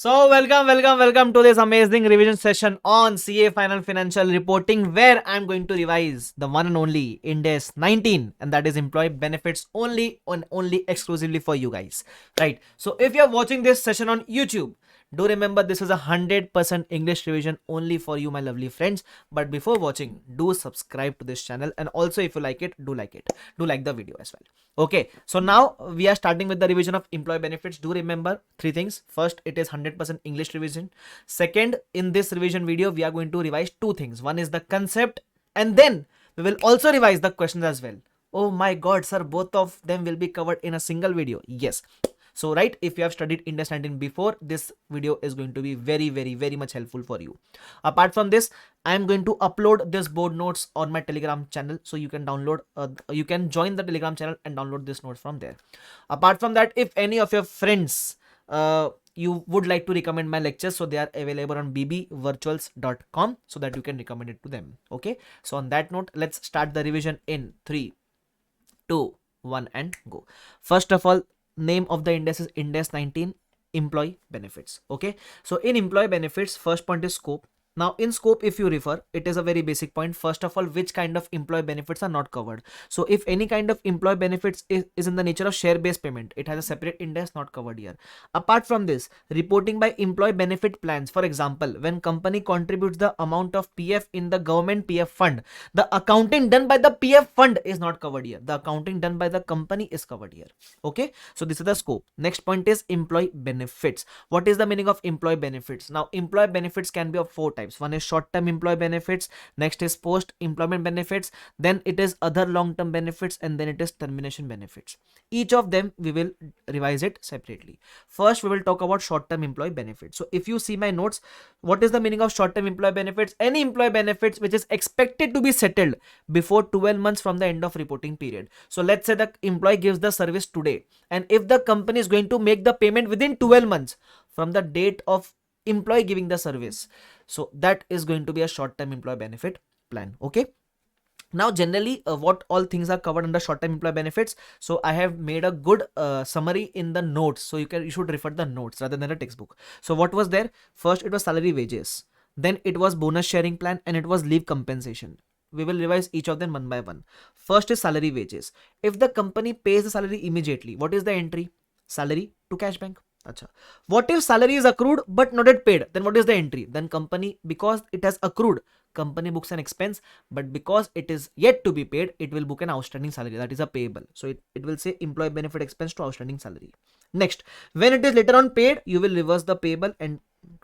Welcome to this amazing revision session on CA Final Financial Reporting, where I'm going to revise the one and only IND 19, and that is employee benefits only exclusively for you guys, right? So if you're watching this session on YouTube, do remember this is 100% English revision only for you, my lovely friends. But before watching, do subscribe to this channel, and also if you like it, do like the video as well. Okay, so now we are starting with the revision of employee benefits. Do remember three things. First, it is 100% English revision. Second, in this revision video, we are going to revise two things. One is the concept, and then we will also revise the questions as well. Oh my god, sir, both of them will be covered in a single video. Yes. So, right, if you have studied IND 19 before, this video is going to be very much helpful for you. Apart from this, I am going to upload this board notes on my Telegram channel, so you can download, you can join the Telegram channel and download this notes from there. Apart from that, if any of your friends you would like to recommend my lectures, so they are available on bbvirtuals.com, so that you can recommend it to them. Okay, so on that note, let's start the revision in 3, 2, 1 and go. First of all, name of the index is IND 19 employee benefits. Okay, so in employee benefits, first point is scope. Now in scope, if you refer, it is a very basic point. First of all, which kind of employee benefits are not covered. So if any kind of employee benefits is in the nature of share based payment, it has a separate index, not covered here. Apart from this, reporting by employee benefit plans. For example, when company contributes the amount of PF in the government PF fund, the accounting done by the PF fund is not covered here. The accounting done by the company is covered here. Okay, so this is the scope. Next point is employee benefits. What is the meaning of employee benefits? Now employee benefits can be of four types. One is short-term employee benefits, next is post-employment benefits, then it is other long-term benefits, and then it is termination benefits. Each of them we will revise it separately. First, we will talk about short-term employee benefits. So if you see my notes, what is the meaning of short-term employee benefits? Any employee benefits which is expected to be settled before 12 months from the end of reporting period. So let's say the employee gives the service today, and if the company is going to make the payment within 12 months from the date of employee giving the service, so that is going to be a short-term employee benefit plan. Okay, now generally what all things are covered under short-term employee benefits. So I have made a good summary in the notes, so you should refer the notes rather than a textbook. So what was there? First, it was salary wages, then it was bonus sharing plan, and it was leave compensation. We will revise each of them one by one. First is salary wages. If the company pays the salary immediately, what is the entry? Salary to cash bank. Achha. What if salary is accrued but not yet paid? Then what is the entry? Then company, because it has accrued, company books an expense, but because it is yet to be paid, it will book an outstanding salary, that is a payable. So it will say employee benefit expense to outstanding salary. Next, when it is later on paid, you will reverse the payable and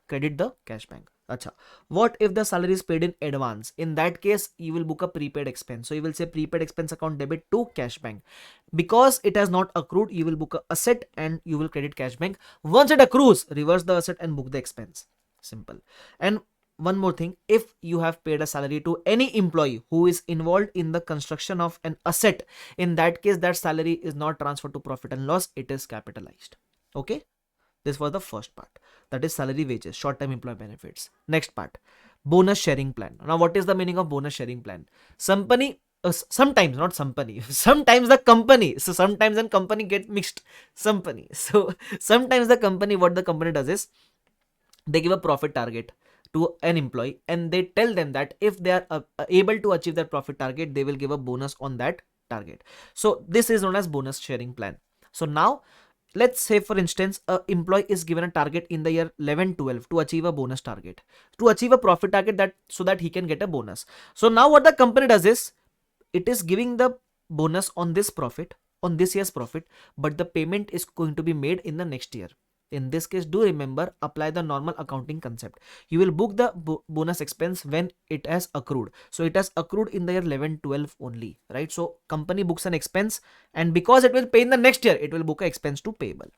credit the cash bank. Achha. What if the salary is paid in advance? In that case, you will book a prepaid expense. So you will say prepaid expense account debit to cash bank. Because it has not accrued, you will book a asset and you will credit cash bank. Once it accrues, reverse the asset and book the expense. Simple. And one more thing, if you have paid a salary to any employee who is involved in the construction of an asset, in that case, that salary is not transferred to profit and loss, it is capitalized. Okay, this was the first part, that is salary wages, short-term employee benefits. Next part, bonus sharing plan. Now what is the meaning of bonus sharing plan? Sometimes, not company, sometimes the company, so sometimes the company get mixed, company. So sometimes the company, what the company does is, they give a profit target to an employee, and they tell them that if they are able to achieve that profit target, they will give a bonus on that target. So this is known as bonus sharing plan. So now let's say, for instance, a employee is given a target in the year 11-12 to achieve a bonus target, to achieve a profit target, that so that he can get a bonus. So now what the company does is, it is giving the bonus on this profit, on this year's profit, but the payment is going to be made in the next year. In this case, do remember, apply the normal accounting concept. You will book the bonus expense when it has accrued. So it has accrued in the year 11-12 only, right? So company books an expense, and because it will pay in the next year, it will book an expense to payable.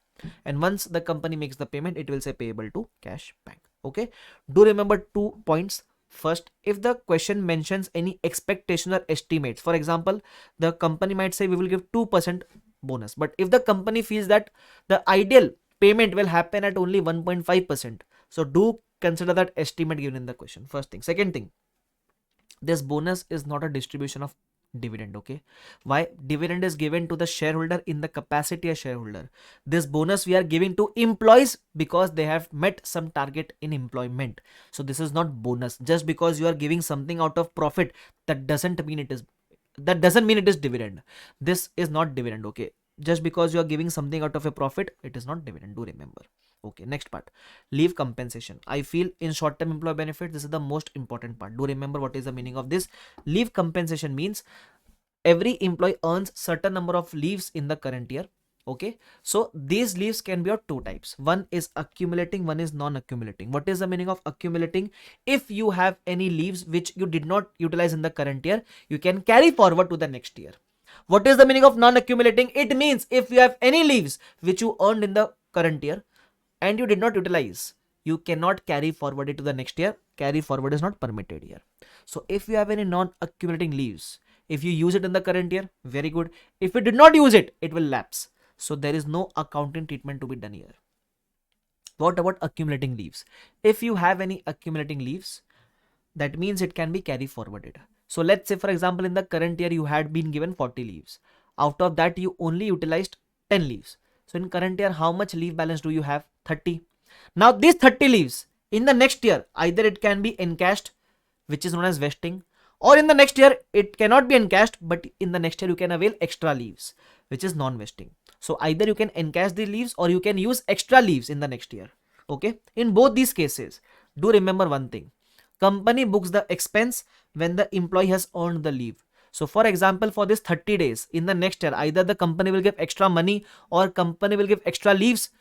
And once the company makes the payment, it will say payable to cash bank. Okay, do remember 2 points. First, if the question mentions any expectation or estimates, for example, the company might say we will give 2% bonus, but if the company feels that the ideal payment will happen at only 1.5%, so do consider that estimate given in the question. First thing. Second thing, this bonus is not a distribution of dividend. Okay, why? Dividend is given to the shareholder in the capacity as shareholder. This bonus we are giving to employees because they have met some target in employment. So this is not bonus. Just because you are giving something out of profit, that doesn't mean it is dividend. This is not dividend. Okay, just because you are giving something out of a profit, it is not dividend. Do remember. Okay, next part, leave compensation. I feel in short term employee benefit, this is the most important part. Do remember what is the meaning of this. Leave compensation means every employee earns certain number of leaves in the current year. Okay, so these leaves can be of two types. One is accumulating, one is non-accumulating. What is the meaning of accumulating? If you have any leaves which you did not utilize in the current year, you can carry forward to the next year. What is the meaning of non-accumulating? It means if you have any leaves which you earned in the current year and you did not utilize, you cannot carry forward it to the next year. Carry forward is not permitted here. So if you have any non-accumulating leaves, if you use it in the current year, very good. If you did not use it, it will lapse. So there is no accounting treatment to be done here. What about accumulating leaves? If you have any accumulating leaves, that means it can be carry forwarded. So let's say for example in the current year you had been given 40 leaves. Out of that you only utilized 10 leaves. So in current year how much leave balance do you have? 30. Now these 30 leaves in the next year either it can be encashed, which is known as vesting, or in the next year it cannot be encashed, but in the next year you can avail extra leaves, which is non-vesting. So either you can encash the leaves or you can use extra leaves in the next year. Okay, in both these cases, do remember one thing. Company books the expense when the employee has earned the leave. So for example, for this 30 days in the next year, either the company will give extra money or company will give extra leaves.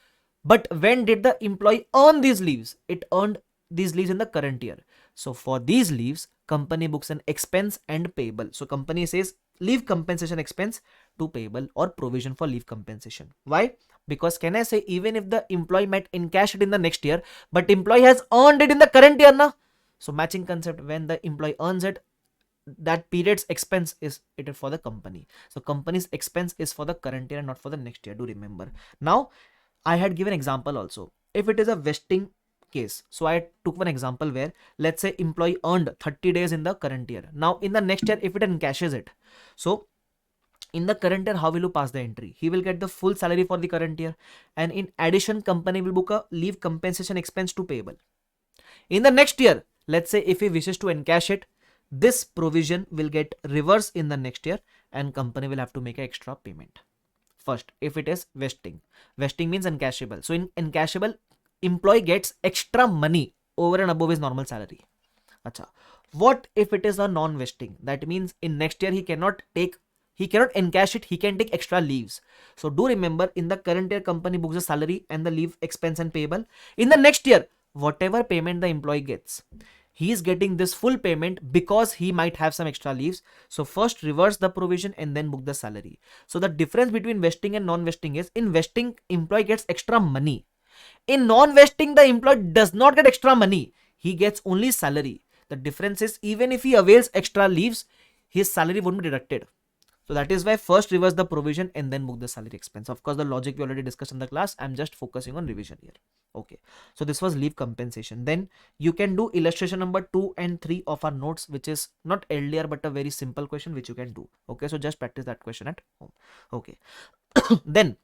But when did the employee earn these leaves? It earned these leaves in the current year. So for these leaves, company books an expense and payable. So company says leave compensation expense to payable or provision for leave compensation. Why? Because can I say even if the employee might encash it in the next year, but employee has earned it in the current year now. So matching concept, when the employee earns it, that period's expense is it for the company. So company's expense is for the current year and not for the next year. Do remember. Now I had given example also. If it is a vesting case, so I took one example where let's say employee earned 30 days in the current year. Now in the next year if it encashes it, so in the current year how will you pass the entry? He will get the full salary for the current year, and in addition company will book a leave compensation expense to payable. In the next year, let's say if he wishes to encash it, this provision will get reversed in the next year and company will have to make an extra payment. First, if it is vesting means encashable. So in encashable, employee gets extra money over and above his normal salary. Acha. What if it is a non-vesting? That means in next year he cannot encash it, he can take extra leaves. So do remember, in the current year company books the salary and the leave expense and payable. In the next year, whatever payment the employee gets, he is getting this full payment because he might have some extra leaves. So first reverse the provision and then book the salary. So the difference between vesting and non-vesting is, in vesting employee gets extra money. In non-vesting the employee does not get extra money. He gets only salary. The difference is even if he avails extra leaves, his salary won't be deducted. So that is why first reverse the provision and then book the salary expense. Of course, the logic we already discussed in the class. I'm just focusing on revision here. Okay. So this was leave compensation. Then you can do illustration number 2 and 3 of our notes, which is not LDR, but a very simple question which you can do. Okay. So just practice that question at home. Okay. Then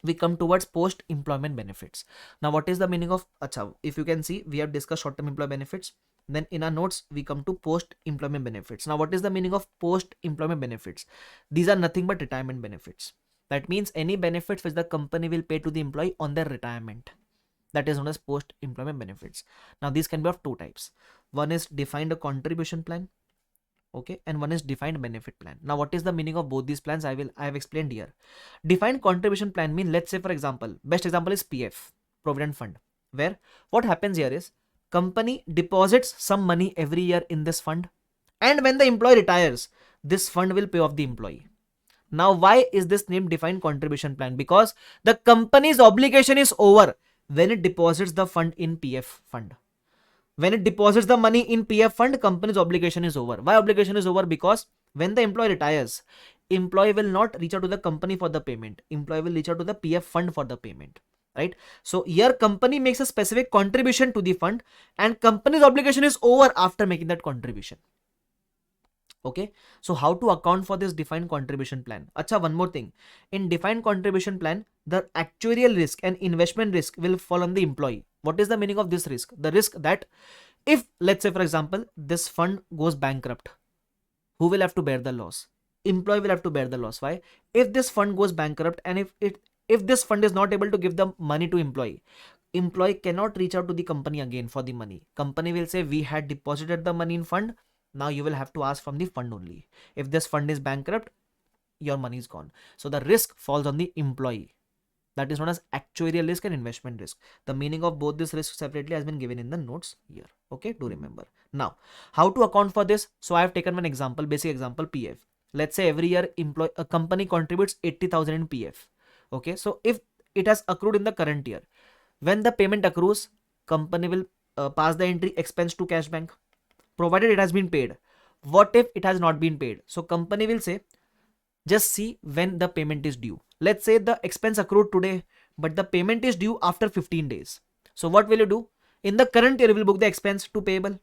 we come towards post employment benefits. Now what is the meaning of acha? If you can see, we have discussed short term employee benefits. Then in our notes we come to post employment benefits. Now what is the meaning of post employment benefits? These are nothing but retirement benefits. That means any benefits which the company will pay to the employee on their retirement. That is known as post employment benefits. Now these can be of two types. One is defined contribution plan, okay, and one is defined benefit plan. Now what is the meaning of both these plans? I have explained here. Defined contribution plan means, let's say for example, best example is PF, provident fund, where what happens here is company deposits some money every year in this fund, and when the employee retires, this fund will pay off the employee. Now why is this named defined contribution plan? Because the company's obligation is over when it deposits the fund in PF fund. When it deposits the money in PF fund, company's obligation is over. Why obligation is over? Because when the employee retires, employee will not reach out to the company for the payment. Employee will reach out to the PF fund for the payment, right? So here company makes a specific contribution to the fund and company's obligation is over after making that contribution. Okay, so how to account for this defined contribution plan? Acha, one more thing. In defined contribution plan, the actuarial risk and investment risk will fall on the employee. What is the meaning of this risk? The risk that if, let's say for example, this fund goes bankrupt, who will have to bear the loss? Employee will have to bear the loss. Why? If this fund goes bankrupt and if this fund is not able to give the money to employee cannot reach out to the company again for the money. Company will say, we had deposited the money in fund, now you will have to ask from the fund only. If this fund is bankrupt, your money is gone. So the risk falls on the employee. That is known as actuarial risk and investment risk. The meaning of both these risks separately has been given in the notes here. Okay, do remember. Now, how to account for this? So I have taken one example, basic example, PF. Let's say every year a company contributes 80,000 in PF. Okay, so if it has accrued in the current year, when the payment accrues, company will pass the entry expense to cash bank, provided it has been paid. What if it has not been paid? So company will say, just see when the payment is due. Let's say the expense accrued today, but the payment is due after 15 days. So what will you do? In the current year, you will book the expense to payable.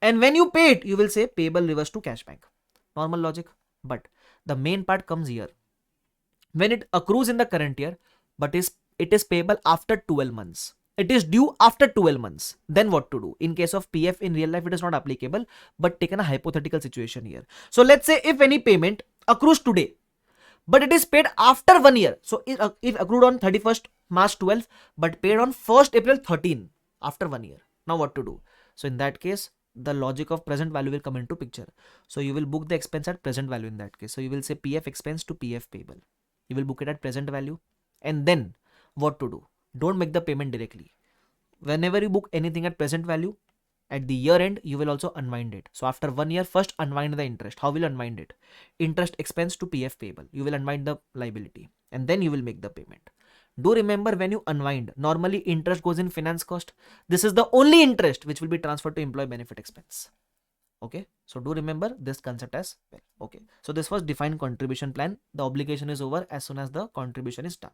And when you pay it, you will say payable reverse to cash bank. Normal logic. But the main part comes here. When it accrues in the current year, but it is payable after 12 months. It is due after 12 months. Then what to do? In case of PF in real life, it is not applicable, but taken a hypothetical situation here. So let's say if any payment accrues today, but it is paid after 1 year. So if accrued on 31st March 12, but paid on 1st April 13, after 1 year. Now what to do? So in that case, the logic of present value will come into picture. So you will book the expense at present value in that case. So you will say PF expense to PF payable. You will book it at present value. And then what to do? Don't make the payment directly. Whenever you book anything at present value, at the year end, you will also unwind it. So after 1 year, first unwind the interest. How will you unwind it? Interest expense to PF payable. You will unwind the liability and then you will make the payment. Do remember, when you unwind, normally interest goes in finance cost. This is the only interest which will be transferred to employee benefit expense. Okay, so do remember this concept as well. Okay, so this was defined contribution plan. The obligation is over as soon as the contribution is done.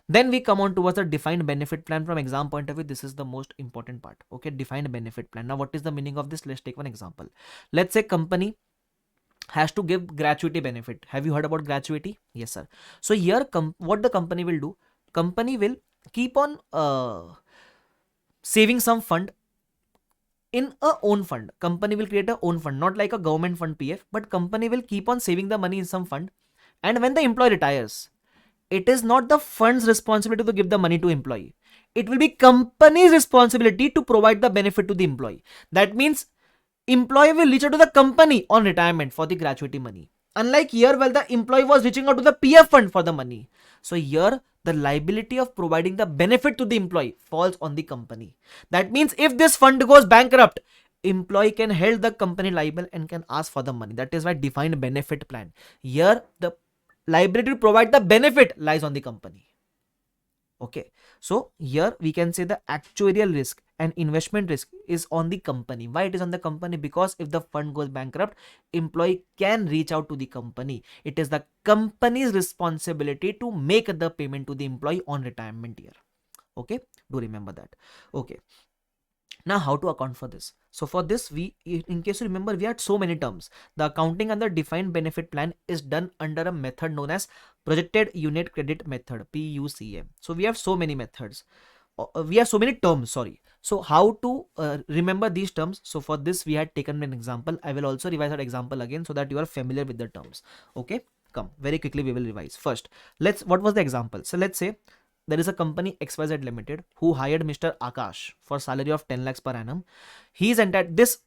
Then we come on towards the defined benefit plan. From exam point of view, this is the most important part. Okay, defined benefit plan. Now what is the meaning of this? Let's take one example. Let's say company has to give gratuity benefit. Have you heard about gratuity? Yes sir. So here what the company will do, company will keep on saving some fund in a own fund. Company will create a own fund, not like a government fund PF, but company will keep on saving the money in some fund. And when the employee retires, it is not the fund's responsibility to give the money to employee. It will be company's responsibility to provide the benefit to the employee. That means employee will reach out to the company on retirement for the gratuity money. Unlike here, where the employee was reaching out to the PF fund for the money. So here, the liability of providing the benefit to the employee falls on the company. That means if this fund goes bankrupt, employee can hold the company liable and can ask for the money. That is why defined benefit plan. Here, the liability to provide the benefit lies on the company. Okay, so here we can say the actuarial risk and investment risk is on the company. Why it is on the company? Because if the fund goes bankrupt, employee can reach out to the company. It is the company's responsibility to make the payment to the employee on retirement year. Okay, do remember that. Okay, now how to account for this? So for this, in case you remember, we had so many terms. The accounting under defined benefit plan is done under a method known as projected unit credit method, PUCM. So we have so many methods. We have so many terms, sorry. So how to remember these terms? So for this, we had taken an example. I will also revise that example again so that you are familiar with the terms. Okay, come very quickly. We will revise. First, what was the example? So let's say there is a company XYZ Limited who hired Mr. Aakash for salary of 10 lakhs per annum. This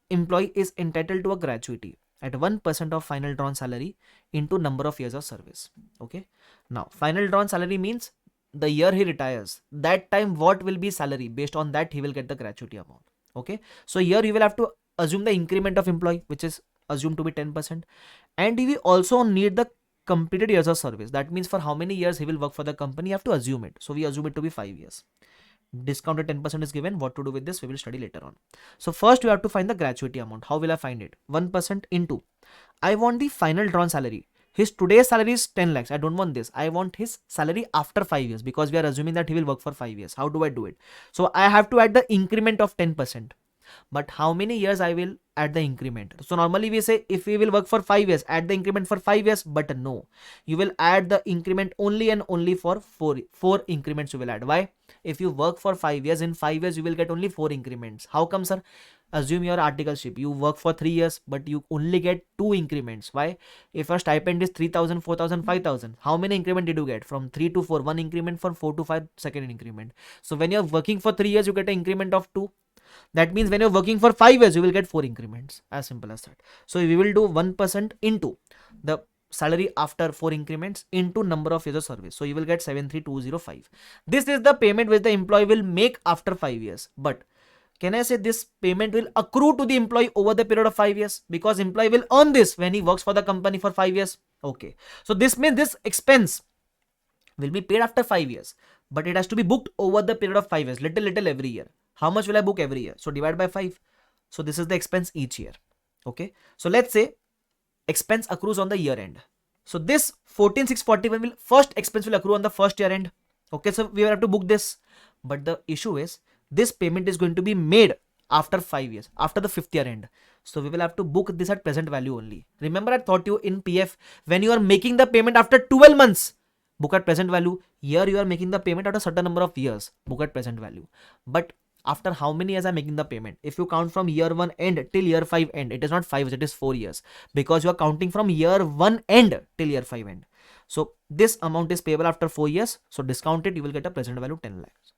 employee is entitled to a gratuity at 1% of final drawn salary into number of years of service. Okay. Now, final drawn salary means the year he retires, that time what will be salary, based on that he will get the gratuity amount. Okay. So here you will have to assume the increment of employee, which is assumed to be 10%. And we also need the completed years of service. That means for how many years he will work for the company, you have to assume it. So we assume it to be 5 years. Discounted 10% is given. What to do with this, we will study later on. So first you have to find the gratuity amount. How will I find it? 1% into, I want the final drawn salary. His today's salary is 10 lakhs. I don't want this. I want his salary after 5 years, because we are assuming that he will work for 5 years. How do I do it? So I have to add the increment of 10%. But how many years I will add the increment. So normally we say if we will work for 5 years, add the increment for 5 years, but no, you will add the increment only and only for four increments you will add. Why? If you work for 5 years, in 5 years you will get only 4 increments. How come, sir? Assume your articleship, you work for 3 years, but you only get 2 increments. Why? If your stipend is 3,000, 4,000, 5,000, how many increment did you get? From 3 to 4, 1 increment, from 4 to 5, second increment. So when you're working for 3 years, you get an increment of 2. That means when you're working for 5 years, you will get 4 increments. As simple as that. So we will do 1% into the salary after 4 increments into number of years of service. So you will get 73205. This is the payment which the employee will make after 5 years. But can I say this payment will accrue to the employee over the period of 5 years? Because employee will earn this when he works for the company for 5 years. Okay. So this means this expense will be paid after 5 years. But it has to be booked over the period of 5 years. Little every year. How much will I book every year? So divide by 5. So this is the expense each year. Okay. So let's say expense accrues on the year end. So this 14,641 will first expense will accrue on the first year end. Okay. So we will have to book this. But the issue is this payment is going to be made after 5 years, after the 5th year end. So we will have to book this at present value only. Remember I taught you in PF, when you are making the payment after 12 months, book at present value. Here you are making the payment after a certain number of years, book at present value. But after how many years I am making the payment? If you count from year 1 end till year 5 end, it is not 5 years, it is 4 years. Because you are counting from year 1 end till year 5 end. So this amount is payable after 4 years. So discount it, you will get a present value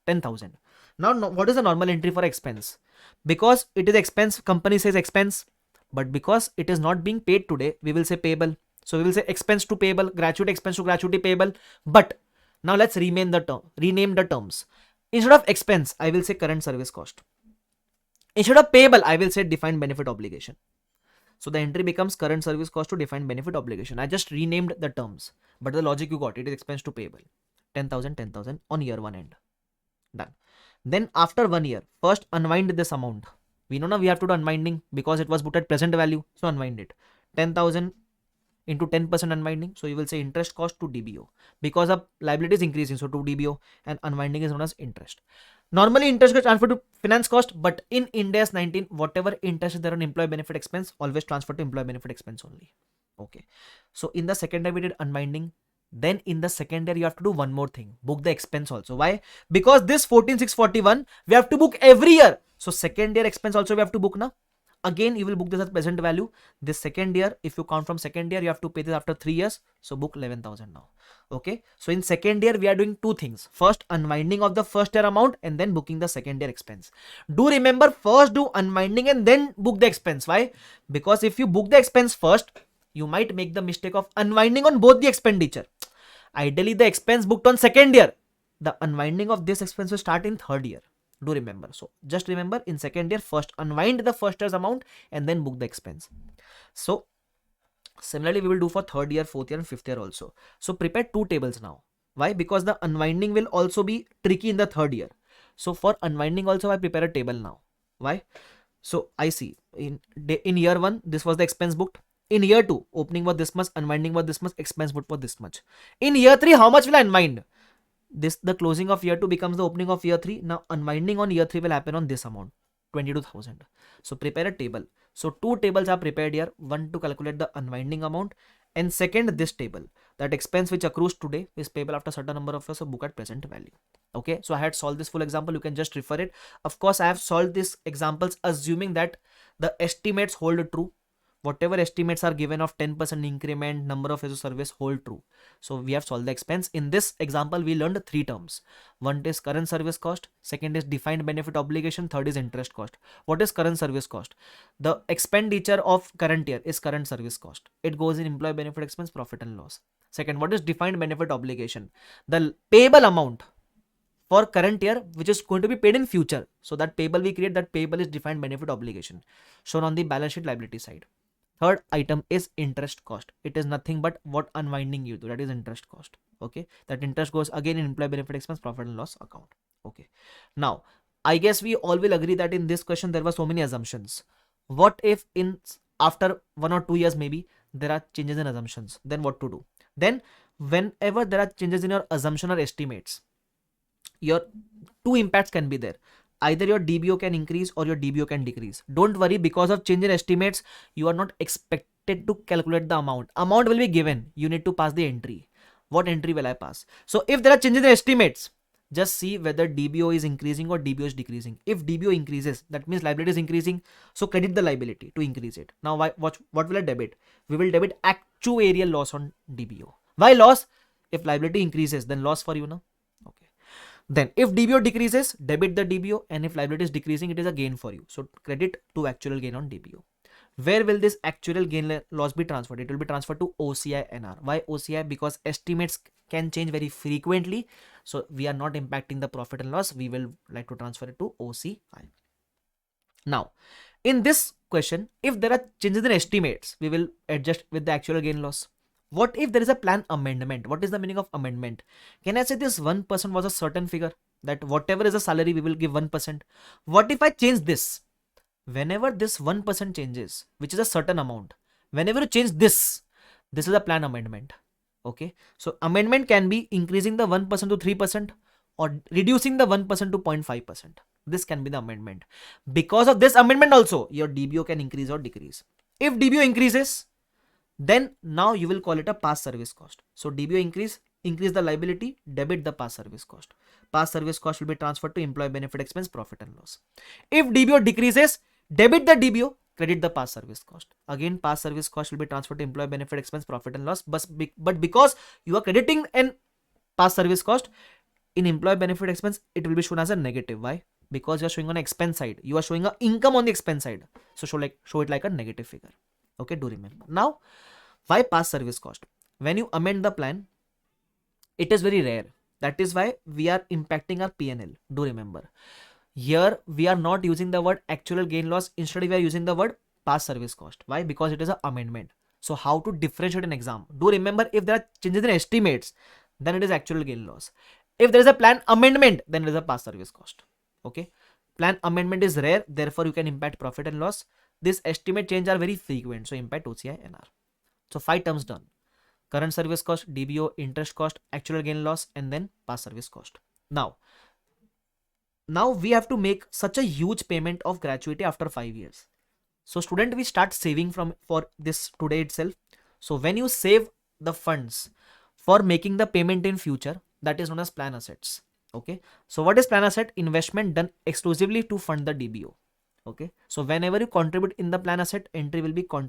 10,000. Now what is the normal entry for expense? Because it is expense, company says expense. But because it is not being paid today, we will say payable. So we will say expense to payable, gratuity expense to gratuity payable. But now let's rename the terms. Instead of expense, I will say current service cost. Instead of payable, I will say defined benefit obligation. So the entry becomes current service cost to defined benefit obligation. I just renamed the terms, but the logic you got, it is expense to payable. 10,000 on year 1 end. Done. Then after 1 year, first unwind this amount. We know now we have to do unwinding because it was booked at present value. So unwind it. 10,000 into 10% unwinding. So you will say interest cost to DBO because of liability is increasing. So to DBO, and unwinding is known as interest. Normally interest gets transferred to finance cost, but in Ind AS 19, whatever interest is there on employee benefit expense, always transfer to employee benefit expense only. Okay. So in the second year we did unwinding. Then in the second year you have to do one more thing, book the expense also. Why? Because this 14,641 we have to book every year. So second year expense also we have to book now. Again, you will book this as present value. This second year, if you count from second year, you have to pay this after 3 years. So book 11,000 now. Okay. So in second year, we are doing two things. First, unwinding of the first year amount and then booking the second year expense. Do remember, first do unwinding and then book the expense. Why? Because if you book the expense first, you might make the mistake of unwinding on both the expenditure. Ideally, the expense booked on second year. The unwinding of this expense will start in third year. Do remember. So just remember, in second year, first unwind the first year's amount and then book the expense. So similarly, we will do for third year, fourth year and fifth year also. So prepare two tables now. Why? Because the unwinding will also be tricky in the third year. So for unwinding also, I prepare a table now. Why? So I see in year 1, this was the expense booked. In year 2, opening was this much, unwinding was this much, expense booked was this much. In year 3, how much will I unwind? The closing of year 2 becomes the opening of year 3. Now unwinding on year 3 will happen on this amount, 22,000. So prepare a table. So two tables are prepared here. One to calculate the unwinding amount, and second this table, that expense which accrues today is payable after certain number of years, so book at present value. Okay, so I had solved this full example. You can just refer it. Of course, I have solved these examples assuming that the estimates hold true. Whatever estimates are given of 10% increment, number of years of service hold true. So we have solved the expense. In this example, we learned 3 terms. One is current service cost, second is defined benefit obligation, third is interest cost. What is current service cost? The expenditure of current year is current service cost. It goes in employee benefit expense, profit and loss. Second, what is defined benefit obligation? The payable amount for current year which is going to be paid in future. So that payable we create, that payable is defined benefit obligation shown on the balance sheet liability side. Third item is interest cost. It is nothing but what unwinding you do, that is interest cost. Okay, that interest goes again in employee benefit expense, profit and loss account. Okay, now I guess we all will agree that in this question there were so many assumptions. What if in after 1 or 2 years maybe there are changes in assumptions? Then what to do? Then whenever there are changes in your assumption or estimates, your two impacts can be there. either your DBO can increase or your DBO can decrease. Don't worry, because of change in estimates, you are not expected to calculate the amount. Amount will be given. You need to pass the entry. What entry will I pass? So if there are changes in estimates, just see whether DBO is increasing or DBO is decreasing. If DBO increases, that means liability is increasing. So credit the liability to increase it. Now, what will I debit? We will debit actuarial loss on DBO. Why loss? If liability increases, then loss for you now. Okay. Then if DBO decreases, debit the DBO, and if liability is decreasing, it is a gain for you. So credit to actual gain on DBO. Where will this actual gain loss be transferred? It will be transferred to OCI NR. Why OCI? Because estimates can change very frequently. So we are not impacting the profit and loss. We will like to transfer it to OCI. Now, in this question, if there are changes in estimates, we will adjust with the actual gain loss. What if there is a plan amendment? What is the meaning of amendment? Can I say this 1% was a certain figure, that whatever is the salary, we will give 1%. What if I change this? Whenever this 1% changes, which is a certain amount, whenever you change this is a plan amendment. Okay. So amendment can be increasing the 1% to 3% or reducing the 1% to 0.5%. This can be the amendment. Because of this amendment also, your DBO can increase or decrease. If DBO increases, then now you will call it a past service cost. So DBO increase the liability, debit the past service cost. Past service cost will be transferred to employee benefit expense, profit and loss. If DBO decreases, debit the DBO, credit the past service cost. Again, past service cost will be transferred to employee benefit expense, profit and loss. But because you are crediting an past service cost in employee benefit expense, it will be shown as a negative. Why? Because you are showing on expense side. You are showing an income on the expense side. So show it like a negative figure. Okay, do remember. Now, why past service cost? When you amend the plan, it is very rare. That is why we are impacting our P&L. Do remember. Here we are not using the word actual gain loss. Instead we are using the word past service cost. Why? Because it is an amendment. So how to differentiate an exam? Do remember, if there are changes in estimates, then it is actual gain loss. If there is a plan amendment, then it is a past service cost. Okay. Plan amendment is rare. Therefore you can impact profit and loss. This estimate change are very frequent. So impact OCI NR. So 5 terms done. Current service cost, DBO, interest cost, actual gain loss, and then past service cost. Now we have to make such a huge payment of gratuity after 5 years. So student, we start saving for this today itself. So when you save the funds for making the payment in future, that is known as plan assets. Okay. So what is plan asset? Investment done exclusively to fund the DBO. Okay. So whenever you contribute in the plan asset, entry will be plan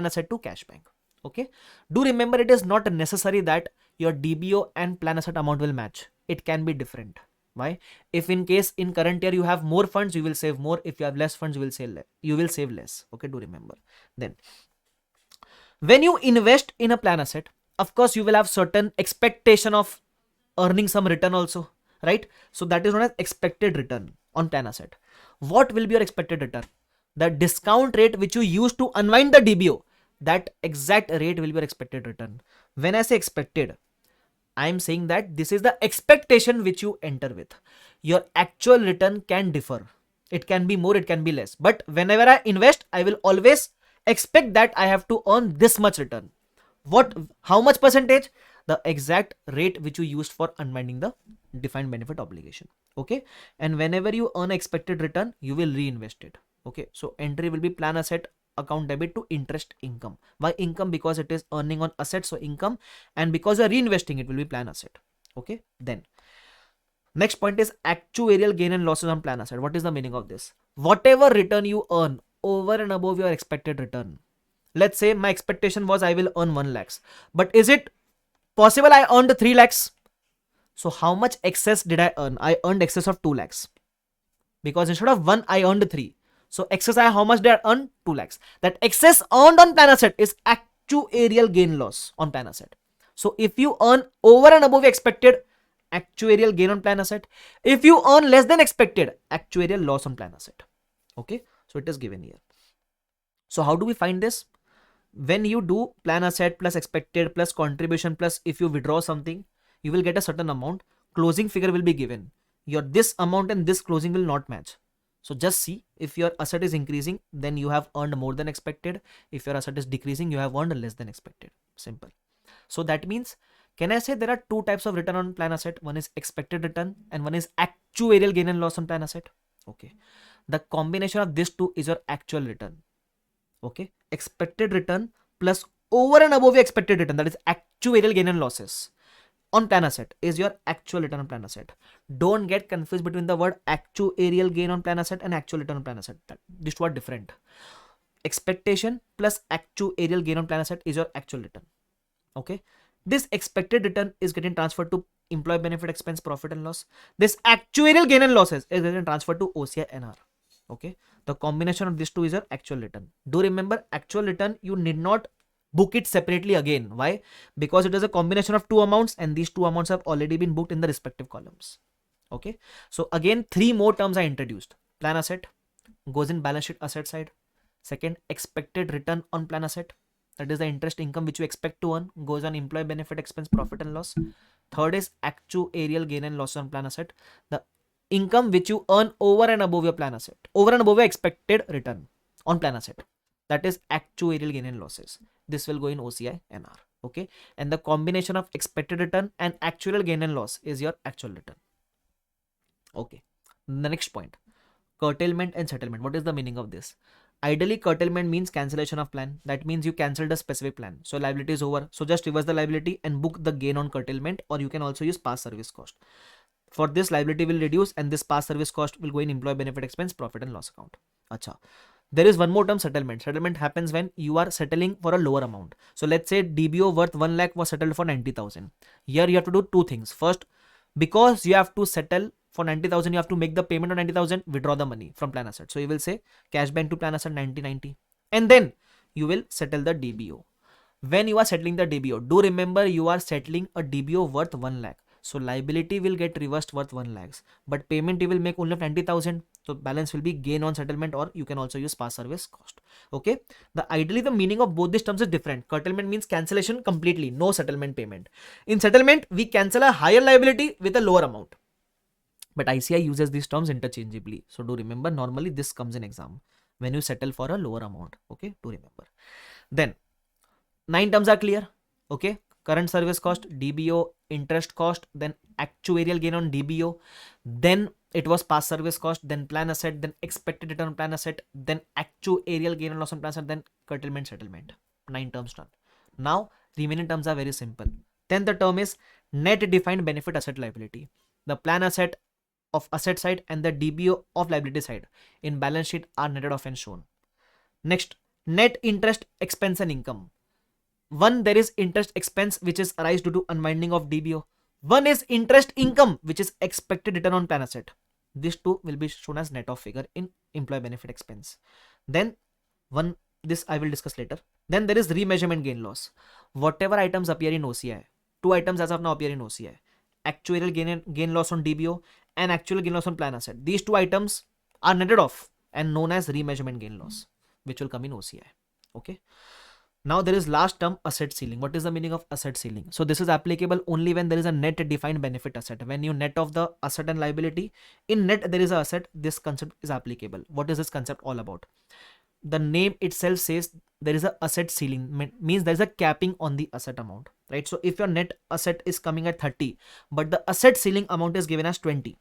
asset to cash bank. Okay. Do remember, it is not necessary that your DBO and plan asset amount will match. It can be different. Why? If in case in current year you have more funds, you will save more. If you have less funds, you will save less. Okay, do remember. Then when you invest in a plan asset, of course you will have certain expectation of earning some return also, right? So that is known as expected return on plan asset. What will be your expected return? The discount rate which you use to unwind the DBO, that exact rate will be your expected return. When I say expected, I am saying that this is the expectation which you enter with. Your actual return can differ. It can be more, it can be less. But whenever I invest, I will always expect that I have to earn this much return. How much percentage? The exact rate which you used for unwinding the defined benefit obligation. Okay. And whenever you earn expected return, you will reinvest it. Okay. So entry will be plan asset account debit to interest income. Why income? Because it is earning on assets, so income, and because you are reinvesting, it will be plan asset. Okay. Then next point is actuarial gain and losses on plan asset. What is the meaning of this? Whatever return you earn over and above your expected return. Let's say my expectation was I will earn 1 lakhs, but is it possible I earned 3 lakhs? So how much excess did I earn? I earned excess of 2 lakhs because instead of 1, I earned 3. So excess how much did I earn? 2 lakhs. That excess earned on plan asset is actuarial gain loss on plan asset. So if you earn over and above expected, actuarial gain on plan asset. If you earn less than expected, actuarial loss on plan asset. Okay. So it is given here. So how do we find this? When you do plan asset plus expected plus contribution plus if you withdraw something, you will get a certain amount. Closing figure will be given. Your this amount and this closing will not match. So just see, if your asset is increasing, then you have earned more than expected. If your asset is decreasing, you have earned less than expected. Simple. So that means, Can I say there are two types of return on plan asset? One is expected return and one is actuarial gain and loss on plan asset. Okay. The combination of these two is your actual return. Okay. Expected return plus over and above your expected return, that is actuarial gain and losses on plan asset, is your actual return on plan asset. Don't get confused between the word actuarial gain on plan asset and actual return on plan asset. These two are different. Expectation plus actuarial gain on plan asset is your actual return. Okay. This expected return is getting transferred to employee benefit expense, profit and loss. This actuarial gain and losses is getting transferred to OCI NR. Okay. The combination of these two is your actual return. Do remember, actual return, you need not book it separately again. Why? Because it is a combination of two amounts and these two amounts have already been booked in the respective columns. Okay. So again, three more terms are introduced. Plan asset goes in balance sheet asset side. Second, expected return on plan asset, that is the interest income which you expect to earn, goes on employee benefit expense, profit and loss. Third is actuarial gain and loss on plan asset, the income which you earn over and above your plan asset, over and above your expected return on plan asset, that is actuarial gain and losses. This will go in OCI NR. Okay. And the combination of expected return and actual gain and loss is your actual return. Okay. The next point, curtailment and settlement. What is the meaning of this? Ideally, curtailment means cancellation of plan. That means you cancelled a specific plan. So liability is over. So just reverse the liability and book the gain on curtailment, or you can also use past service cost. For this, liability will reduce and this past service cost will go in employee benefit expense, profit and loss account. Acha. There is one more term, settlement. Settlement happens when you are settling for a lower amount. So let's say DBO worth 1 lakh was settled for 90,000. Here you have to do two things. First, because you have to settle for 90,000, you have to make the payment of 90,000, withdraw the money from plan asset. So you will say cash bank to plan asset 90. And then you will settle the DBO. When you are settling the DBO, do remember you are settling a DBO worth 1 lakh. So liability will get reversed worth 1 lakhs, but payment you will make only of 90,000. So balance will be gain on settlement, or you can also use past service cost. Okay. Ideally the meaning of both these terms is different. Curtailment means cancellation completely, no settlement payment. In settlement, we cancel a higher liability with a lower amount. But ICI uses these terms interchangeably. So do remember, normally this comes in exam when you settle for a lower amount. Okay. Do remember. Then 9 terms are clear. Okay. Current service cost, DBO, interest cost, then actuarial gain on DBO, then it was past service cost, then plan asset, then expected return on plan asset, then actuarial gain and loss on plan asset, then curtailment, settlement. 9 terms done. Now remaining terms are very simple. Then the term is net defined benefit asset liability. The plan asset of asset side and the DBO of liability side in balance sheet are netted off and shown. Next, net interest expense and income. One, there is interest expense which is arise due to unwinding of DBO. One is interest income which is expected return on plan asset. These two will be shown as net off figure in employee benefit expense. Then one, this I will discuss later. Then there is remeasurement gain loss. Whatever items appear in OCI, 2 items as of now appear in OCI. Actuarial gain loss on DBO and actual gain loss on plan asset. These 2 items are netted off and known as remeasurement gain loss, which will come in OCI. Okay. Now there is last term, asset ceiling. What is the meaning of asset ceiling? So this is applicable only when there is a net defined benefit asset. When you net off the asset and liability, in net there is a asset, this concept is applicable. What is this concept all about? The name itself says there is a asset ceiling, means there is a capping on the asset amount, right? So if your net asset is coming at 30, but the asset ceiling amount is given as 20.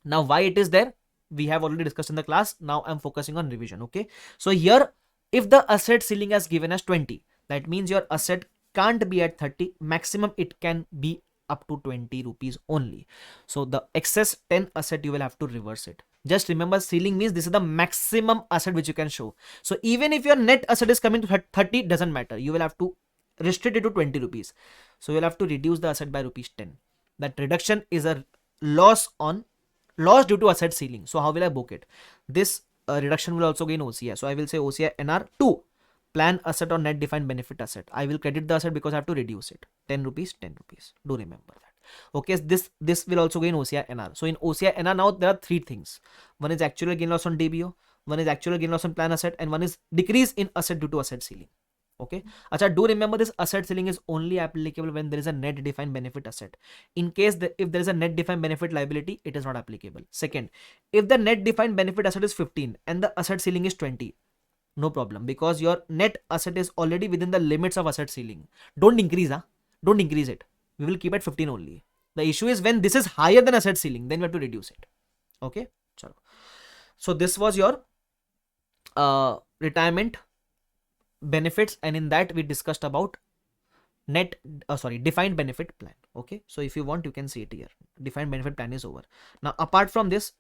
Now why it is there? We have already discussed in the class. Now I'm focusing on revision. Okay. So here, if the asset ceiling is given as 20, that means your asset can't be at 30, maximum it can be up to 20 rupees only. So the excess 10 asset, you will have to reverse it. Just remember, ceiling means this is the maximum asset which you can show. So even if your net asset is coming to 30, doesn't matter. You will have to restrict it to 20 rupees. So you'll have to reduce the asset by rupees 10. That reduction is a loss due to asset ceiling. So how will I book it? This reduction will also gain OCI. So I will say OCI NR 2, plan asset or net defined benefit asset. I will credit the asset because I have to reduce it. 10 rupees, 10 rupees. Do remember that. Okay, this will also gain OCI NR. So in OCI NR now there are 3 things. One is actual gain loss on DBO, one is actual gain loss on plan asset, and one is decrease in asset due to asset ceiling. Okay. Acha, do remember this asset ceiling is only applicable when there is a net defined benefit asset. In case if there is a net defined benefit liability, it is not applicable. Second, if the net defined benefit asset is 15 and the asset ceiling is 20, no problem, because your net asset is already within the limits of asset ceiling. Don't increase, don't increase it. we will keep at 15 only. The issue is when this is higher than asset ceiling, then we have to reduce it. Okay, chalo. So this was your retirement benefits, and in that we discussed about defined benefit plan. Okay, so if you want, you can see it here. Defined benefit plan is over. Now apart from this,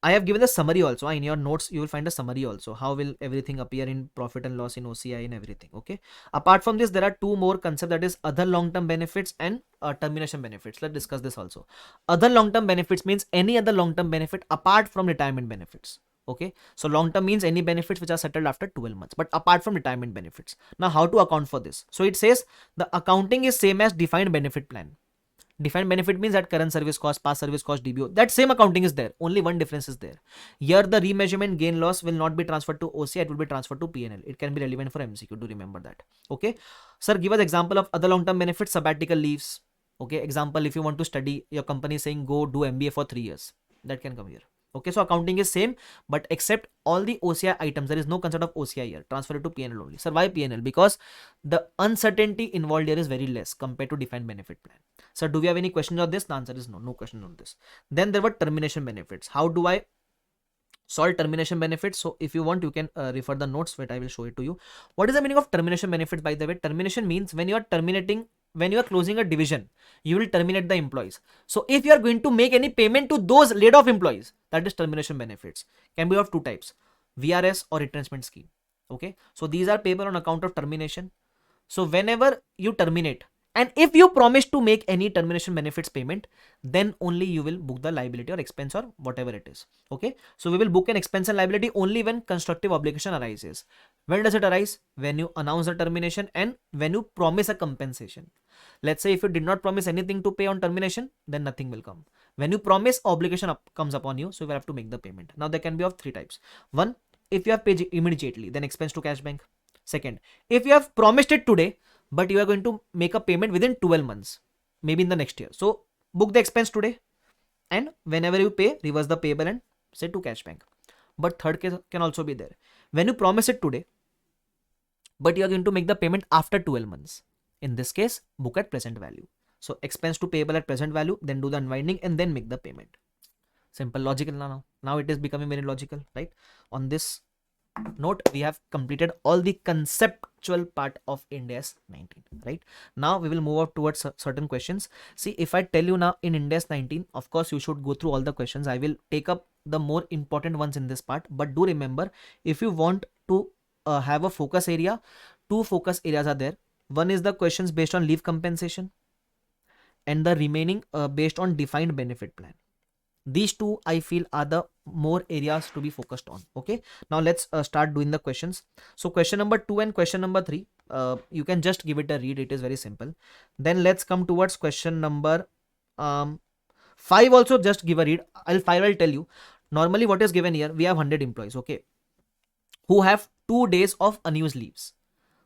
I have given the summary also. In your notes you will find a summary also, how will everything appear in profit and loss, in OCI and everything. Okay, apart from this there are two more concepts, that is other long-term benefits and termination benefits. Let's discuss this also. Other long-term benefits means any other long-term benefit apart from retirement benefits. Okay, so long-term means any benefits which are settled after 12 months, but apart from retirement benefits. Now how to account for this? So it says the accounting is same as defined benefit plan. Defined benefit means that current service cost, past service cost, DBO, that same accounting is there. Only one difference is there. Here the remeasurement gain loss will not be transferred to OCI, it will be transferred to PNL. It can be relevant for MCQ. Do remember that. Okay, sir, give us example of other long term benefits. Sabbatical leaves. Okay, example, if you want to study, your company is saying go do MBA for 3 years, that can come here. Okay, so accounting is same, but except all the OCI items, there is no concept of OCI here. Transfer it to PNL only. Sir, why PNL? Because the uncertainty involved here is very less compared to defined benefit plan. So do we have any questions on this? The answer is no. No question on this. Then there were termination benefits. How do I solve termination benefits? So if you want, you can refer the notes, but I will show it to you. What is the meaning of termination benefits, by the way? Termination means when you are terminating, when you are closing a division, you will terminate the employees. So if you are going to make any payment to those laid off employees, that is termination benefits. Can be of two types, VRS or retrenchment scheme. Okay, so these are payable on account of termination. So whenever you terminate, and if you promise to make any termination benefits payment, then only you will book the liability or expense or whatever it is. Okay, so we will book an expense and liability only when constructive obligation arises. When does it arise? When you announce the termination and when you promise a compensation. Let's say if you did not promise anything to pay on termination, then nothing will come. When you promise, obligation comes upon you, so you will have to make the payment. Now there can be of three types. One, if you have paid immediately, then expense to cash bank. Second, if you have promised it today, but you are going to make a payment within 12 months, maybe in the next year, so book the expense today, and whenever you pay, reverse the payable and say to cash bank. But third case can also be there. When you promise it today, but you are going to make the payment after 12 months, in this case, book at present value. So expense to payable at present value, then do the unwinding and then make the payment. Simple, logical. Now it is becoming very logical, right? On this note, we have completed all the conceptual part of IND AS 19, right? Now we will move up towards certain questions. See, if I tell you now in IND AS 19, of course you should go through all the questions. I will take up the more important ones in this part, but do remember, if you want to have a focus area, two focus areas are there. One is the questions based on leave compensation, and the remaining based on defined benefit plan. These two I feel are the more areas to be focused on. Okay, now let's start doing the questions. So question number 2 and question number 3, you can just give it a read. It is very simple. Then let's come towards question number 5 also. Just give a read. I'll tell you. Normally what is given here, we have 100 employees, okay, who have 2 days of unused leaves.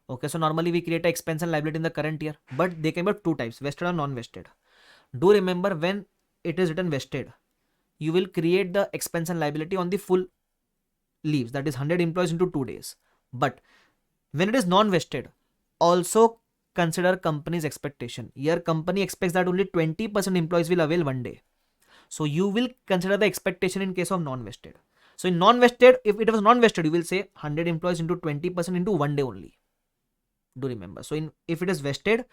Okay, so normally we create an expense and liability in the current year, but they can be of two types, vested or non-vested. Do remember, when it is written vested, you will create the expense and liability on the full leaves, that is 100 employees into 2 days. But when it is non-vested, also consider company's expectation. Your company expects that only 20% employees will avail 1 day. So you will consider the expectation in case of non-vested. So in non-vested, if it was non-vested, you will say 100 employees into 20% into 1 day only. Do remember. So if it is vested,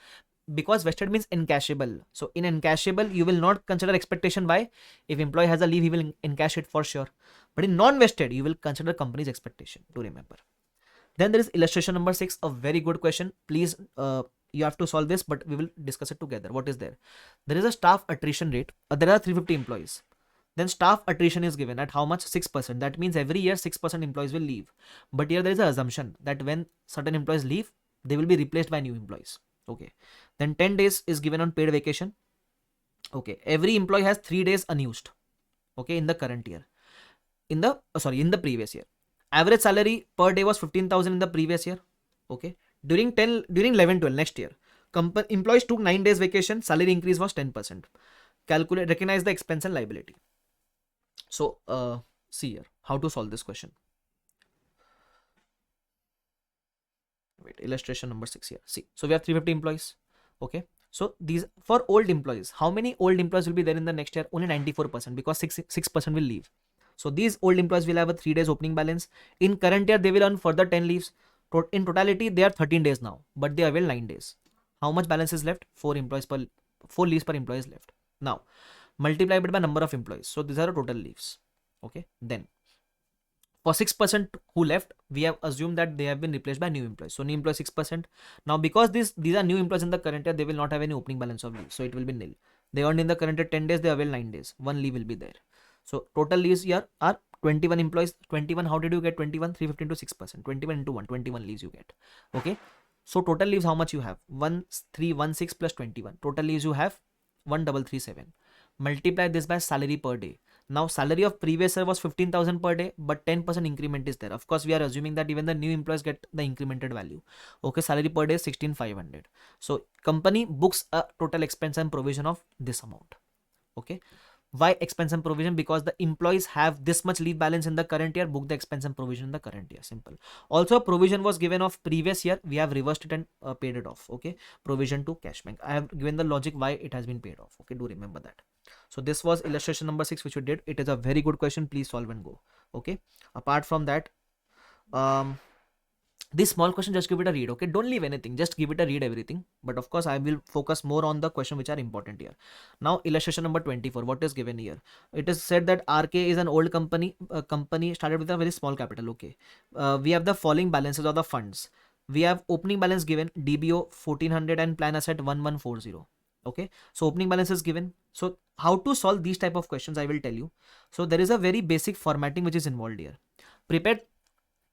because vested means encashable, so in encashable you will not consider expectation. Why? If employee has a leave, he will encash it for sure. But in non-vested, you will consider company's expectation. Do remember. Then there is illustration number 6, a very good question. Please, you have to solve this, but we will discuss it together. What is there? There is a staff attrition rate. There are 350 employees. Then staff attrition is given at how much? 6%. That means every year 6% employees will leave. But here there is an assumption that when certain employees leave, they will be replaced by new employees. Okay. Then 10 days is given on paid vacation. Okay. Every employee has 3 days unused. Okay. In the current year. In the previous year. Average salary per day was 15,000 in the previous year. Okay. During 11-12 next year, employees took 9 days vacation. Salary increase was 10%. Recognize the expense and liability. So, see here how to solve this question. Wait, illustration number 6 here. See, so we have 350 employees. Okay, So these for old employees, how many old employees will be there in the next year? Only 94% because 6% will leave. So these old employees will have a 3 days opening balance. In current year, they will earn further 10 leaves. In totality, they are 13 days now, but they avail 9 days. How much balance is left? 4 leaves per employee is left. Now, multiply it by number of employees. So these are the total leaves. Okay. Then for 6% who left, we have assumed that they have been replaced by new employees. So new employees 6%. Now because these are new employees in the current year, they will not have any opening balance of leave. So it will be nil. They earned in the current year 10 days, they avail 9 days. One leave will be there. So total leaves here are 21 employees. 21, how did you get 21? 315 to 6%. 21 into 1, 21 leaves you get. Okay. So total leaves, how much you have? 1316 plus 21. Total leaves you have 1337. Multiply this by salary per day. Now salary of previous year was 15,000 per day, but 10% increment is there. Of course, we are assuming that even the new employees get the incremented value. Okay, salary per day is 16,500. So company books a total expense and provision of this amount. Okay. Why expense and provision? Because the employees have this much leave balance in the current year, book the expense and provision in the current year. Simple. Also, provision was given of previous year. We have reversed it and paid it off. Okay. Provision to cash bank. I have given the logic why it has been paid off. Okay. Do remember that. So this was illustration number 6 which we did. It is a very good question. Please solve and go. Okay. Apart from that, this small question, just give it a read. Okay, don't leave anything, just give it a read everything, but of course I will focus more on the question which are important here. Now illustration number 24, what is given here? It is said that RK is an old company. Company started with a very small capital. Okay, we have the following balances of the funds. We have opening balance given, DBO 1400 and plan asset 1140. Okay, so opening balance is given. So how to solve these type of questions I will tell you. So there is a very basic formatting which is involved here. Prepare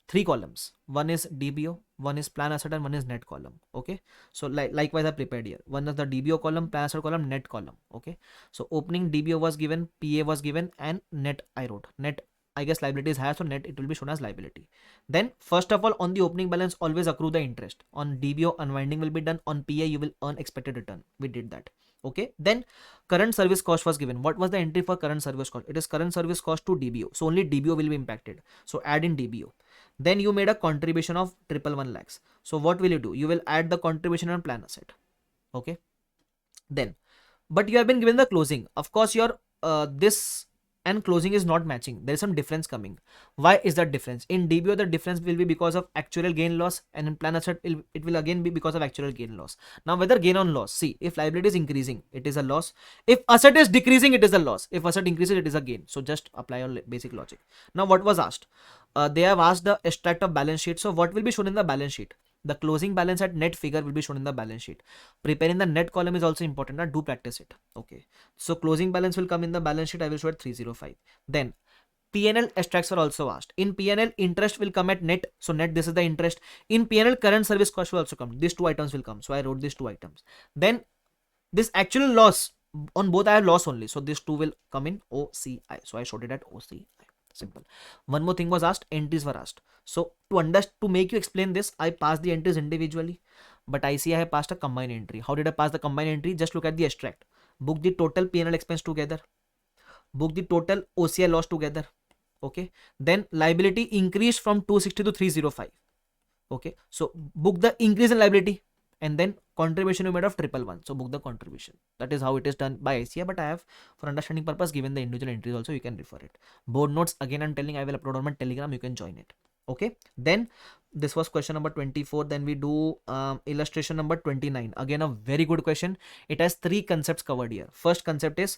3 columns. One is DBO, one is plan asset, and one is net column. Okay, so likewise I prepared here. One is the DBO column, plan asset column, net column. Okay, so opening DBO was given, PA was given, and net I wrote. Net, I guess liability is higher, so net it will be shown as liability. Then first of all, on the opening balance, always accrue the interest. On DBO, unwinding will be done. On PA, you will earn expected return. We did that. Okay, then current service cost was given. What was the entry for current service cost? It is current service cost to DBO. So only DBO will be impacted. So add in DBO. Then you made a contribution of 111 lakhs. So what will you do? You will add the contribution on plan asset. Okay. Then, but you have been given the closing. Of course, your this and closing is not matching. There is some difference coming. Why is that difference? In DBO, the difference will be because of actual gain loss, and in plan asset, it will again be because of actual gain loss. Now, whether gain on loss, see, if liability is increasing, it is a loss. If asset is decreasing, it is a loss. If asset increases, it is a gain. So just apply your basic logic. Now, what was asked? They have asked the extract of balance sheet. So what will be shown in the balance sheet? The closing balance at net figure will be shown in the balance sheet. Preparing the net column is also important. Now do practice it. Okay. So closing balance will come in the balance sheet. I will show at 305. Then P&L extracts were also asked. In P&L, interest will come at net. So net, this is the interest. In P&L, current service cost will also come. These two items will come. So I wrote these two items. Then this actual loss, on both I have loss only. So these two will come in OCI. So I showed it at OCI. Simple. One more thing was asked, entries were asked. So to make you explain this, I passed the entries individually, but I see I have passed a combined entry. How did I pass the combined entry? Just look at the extract. Book the total P&L expense together. Book the total OCI loss together. Okay. Then liability increased from 260 to 305. Okay. So book the increase in liability, and then contribution you made of 111. So book the contribution. That is how it is done by ICA, but I have, for understanding purpose, given the individual entries also. You can refer it. Board notes, again I'm telling, I will upload on my Telegram. You can join it. Okay. Then this was question number 24. Then we do illustration number 29. Again, a very good question. It has 3 concepts covered here. First concept is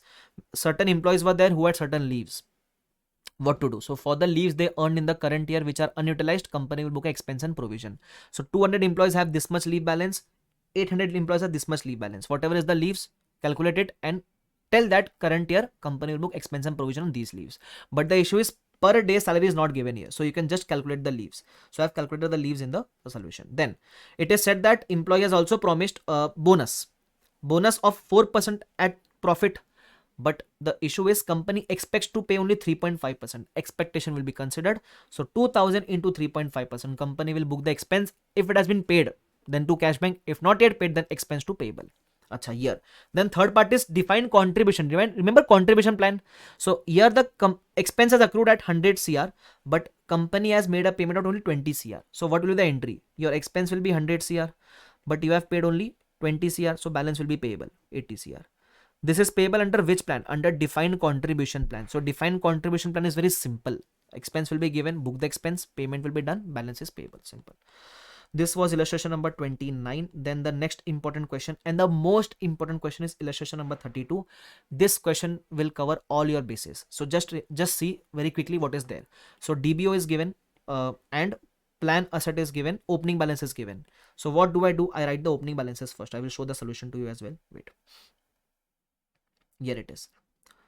certain employees were there who had certain leaves. What to do? So for the leaves they earned in the current year which are unutilized, company will book expense and provision. So 200 employees have this much leave balance, 800 employees have this much leave balance. Whatever is the leaves, calculate it and tell that current year company will book expense and provision on these leaves. But the issue is per day salary is not given here, so you can just calculate the leaves. So I have calculated the leaves in the solution. Then it is said that employee has also promised a bonus of 4% at profit. But the issue is company expects to pay only 3.5%. Expectation will be considered. So 2000 into 3.5%. Company will book the expense. If it has been paid, then to cash bank. If not yet paid, then expense to payable. Acha, here. Then third part is define contribution. Remember contribution plan. So here the expense has accrued at 100 CR, but company has made a payment of only 20 CR. So what will be the entry? Your expense will be 100 CR, but you have paid only 20 CR, so balance will be payable 80 CR. This is payable under which plan? Under defined contribution plan. So defined contribution plan is very simple. Expense will be given, book the expense, payment will be done, balance is payable. Simple. This was illustration number 29. Then the next important question, and the most important question, is illustration number 32. This question will cover all your bases. So just see very quickly what is there. So DBO is given and plan asset is given, opening balance is given. So what do? I write the opening balances first. I will show the solution to you as well. Wait. Here it is.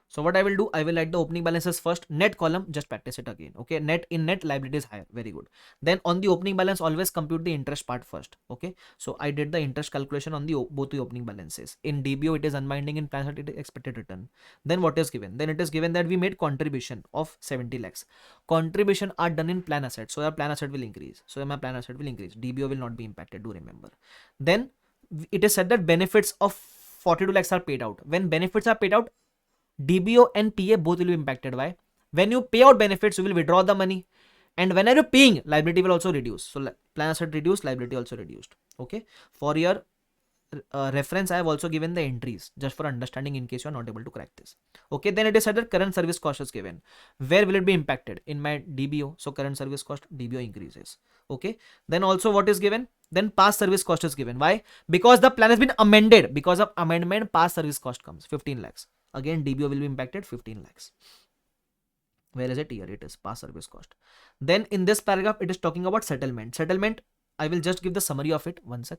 So what I will do, I will write the opening balances first. Net column, just practice it again. Okay, net liability is higher. Very good. Then on the opening balance, always compute the interest part first. Okay, so I did the interest calculation on the both the opening balances. In DBO, it is unbinding. In plan, it is expected return. Then what is given? Then it is given that we made contribution of 70 lakhs. Contribution are done in plan asset. So your plan asset will increase. So my plan asset will increase. DBO will not be impacted. Do remember. Then it is said that benefits of 42 lakhs are paid out. When benefits are paid out, DBO and PA both will be impacted. Why? When you pay out benefits, you will withdraw the money, and when are you paying, liability will also reduce. So plan asset reduced, liability also reduced. Okay, for your reference, I have also given the entries just for understanding in case you are not able to crack this. Okay, then it is said that current service cost is given. Where will it be impacted? In my DBO. So current service cost, DBO increases. Okay, then also what is given? Then past service cost is given. Why? Because the plan has been amended. Because of amendment, past service cost comes 15 lakhs. Again, DBO will be impacted 15 lakhs. Where is it? Here it is, past service cost. Then in this paragraph, it is talking about settlement. Settlement, I will just give the summary of it. One sec.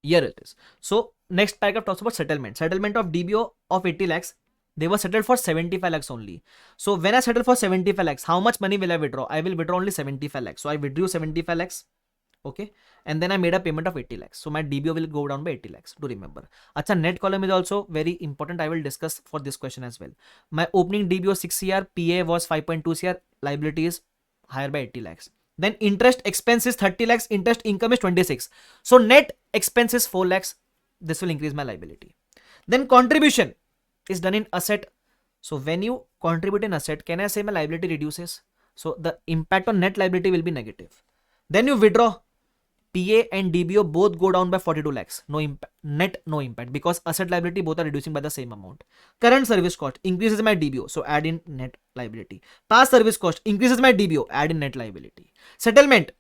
Here it is. So next paragraph talks about settlement. Settlement of DBO of 80 lakhs. They were settled for 75 lakhs only. So when I settle for 75 lakhs, how much money will I withdraw? I will withdraw only 75 lakhs. So I withdrew 75 lakhs. Okay, and then I made a payment of 80 lakhs. So my DBO will go down by 80 lakhs. Do remember. Acha, net column is also very important. I will discuss for this question as well. My opening DBO 6 CR, PA was 5.2 CR, liability is higher by 80 lakhs. Then interest expense is 30 lakhs, interest income is 26. So net expense is 4 lakhs. This will increase my liability. Then contribution is done in asset. So when you contribute in asset, can I say my liability reduces? So the impact on net liability will be negative. Then you withdraw. PA and DBO both go down by 42 lakhs. No impact, net no impact, because asset liability both are reducing by the same amount. Current service cost increases my DBO, so add in net liability. Past service cost increases my DBO, add in net liability. Settlement,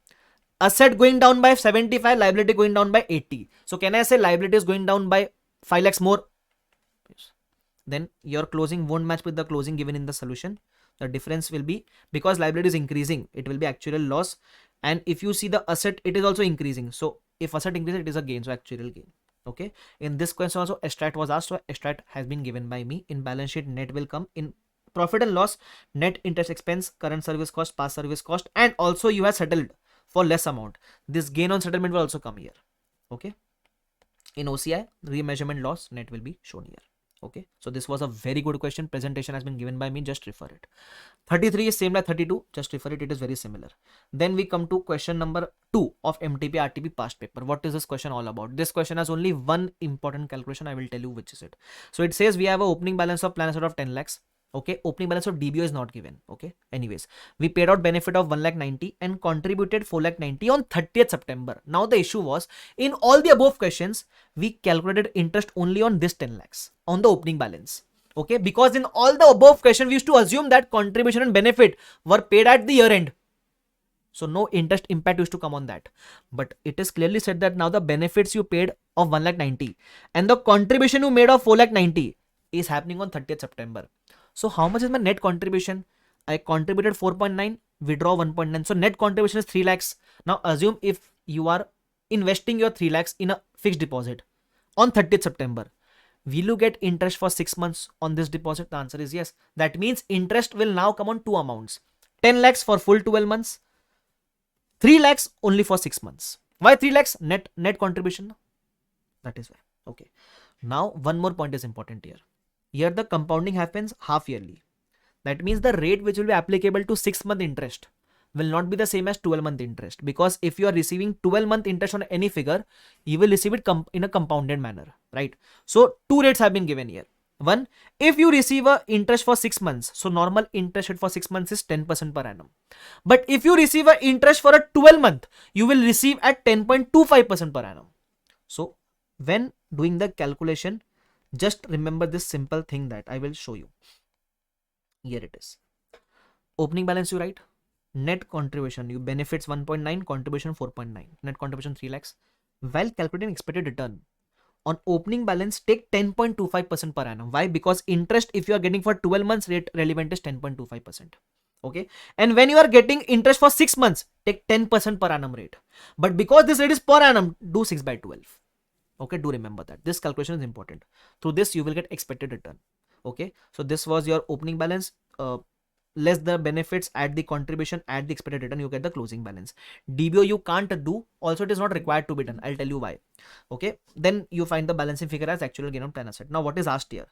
asset going down by 75, liability going down by 80. So can I say liability is going down by 5 lakhs more? Yes. Then your closing won't match with the closing given in the solution. The difference will be, because liability is increasing, it will be actual loss. And if you see the asset, it is also increasing. So if asset increases, it is a gain. So actual gain. Okay. In this question also, extract was asked. So extract has been given by me. In balance sheet, net will come. In profit and loss, net interest expense, current service cost, past service cost, and also you have settled for less amount. This gain on settlement will also come here. Okay. In OCI, remeasurement loss, net will be shown here. Okay, so this was a very good question. Presentation has been given by me, just refer it. 33 is same like 32, just refer it, it is very similar. Then we come to question number 2 of MTP RTP past paper. What is this question all about? This question has only one important calculation, I will tell you which is it. So it says we have a opening balance of plan asset of 10 lakhs. Okay, opening balance of DBO is not given. Okay, anyways, we paid out benefit of 1,90,000 and contributed 4,90,000 on 30th September. Now the issue was, in all the above questions, we calculated interest only on this 10 lakhs on the opening balance. Okay, because in all the above questions, we used to assume that contribution and benefit were paid at the year end. So no interest impact used to come on that. But it is clearly said that now the benefits you paid of 1,90,000 and the contribution you made of 4,90,000 is happening on 30th September. So how much is my net contribution? I contributed 4.9, withdraw 1.9. So net contribution is 3 lakhs. Now assume if you are investing your 3 lakhs in a fixed deposit on 30th September, will you get interest for 6 months on this deposit? The answer is yes. That means interest will now come on 2 amounts. 10 lakhs for full 12 months. 3 lakhs only for 6 months. Why 3 lakhs? Net contribution. That is why. Okay. Now one more point is important here. Here the compounding happens half yearly. That means the rate which will be applicable to 6-month interest will not be the same as 12-month interest, because if you are receiving 12-month interest on any figure, you will receive it in a compounded manner, right? So 2 rates have been given here. One, if you receive a interest for 6 months, so normal interest rate for 6 months is 10% per annum. But if you receive a interest for a 12-month, you will receive at 10.25% per annum. So when doing the calculation, just remember this simple thing that I will show you. Here it is. Opening balance you write, net contribution you benefits 1.9, contribution 4.9, net contribution 3 lakhs. While calculating expected return on opening balance, take 10.25% per annum. Why? Because interest, if you are getting for 12 months, rate relevant is 10.25%. Okay, and when you are getting interest for 6 months, take 10% per annum rate. But because this rate is per annum, do 6 by 12. Okay, do remember that this calculation is important. Through this you will get expected return. Okay, so this was your opening balance, less the benefits, add the contribution, add the expected return, you get the closing balance. DBO you can't do, also it is not required to be done, I'll tell you why. Okay, then you find the balancing figure as actual gain on plan asset. Now what is asked here?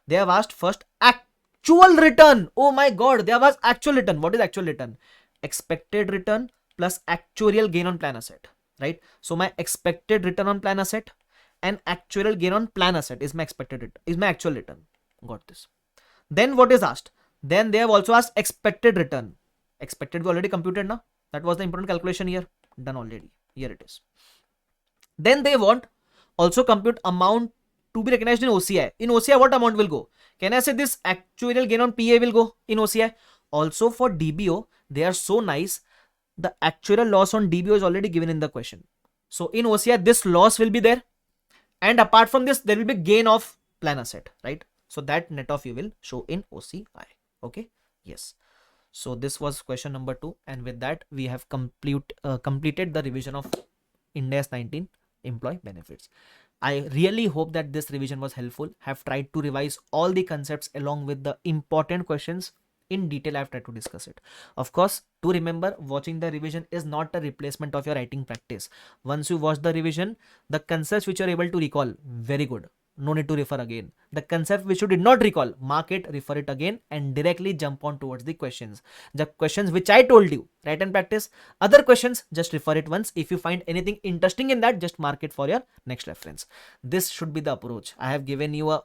They have asked first actual return. Oh my god, they have asked actual return. What is actual return? Expected return plus actuarial gain on plan asset, right? So my expected return on plan asset and actual gain on plan asset is my expected return, is my actual return. Got this? Then what is asked? Then they have also asked expected return. Expected we already computed now. That was the important calculation here. Done already. Here it is. Then they want also compute amount to be recognized in OCI. In OCI, what amount will go? Can I say this actuarial gain on PA will go in OCI? Also for DBO, they are so nice. The actuarial loss on DBO is already given in the question. So in OCI, this loss will be there. And apart from this, there will be gain of plan asset, right? So that net of you will show in OCI. Okay, yes. So this was question number 2, and with that we have completed the revision of IND AS 19 employee benefits. I really hope that this revision was helpful. Have tried to revise all the concepts along with the important questions in detail. I've tried to discuss it. Of course, to remember, watching the revision is not a replacement of your writing practice. Once you watch the revision, the concepts which you are able to recall, very good. No need to refer again. The concept which you did not recall, mark it, refer it again, and directly jump on towards the questions. The questions which I told you, write and practice. Other questions, just refer it once. If you find anything interesting in that, just mark it for your next reference. This should be the approach. I have given you a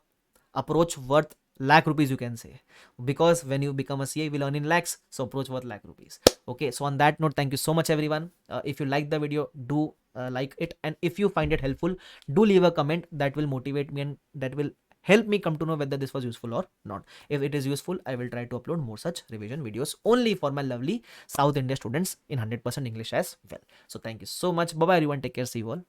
approach worth lakh rupees, you can say, because when you become a CA, you will earn in lakhs. So approach worth lakh rupees. Okay, so on that note, thank you so much everyone. If you like the video, do like it, and if you find it helpful, do leave a comment. That will motivate me and that will help me come to know whether this was useful or not. If it is useful, I will try to upload more such revision videos only for my lovely South India students in 100% English as well. So thank you so much. Bye bye everyone. Take care. See you all.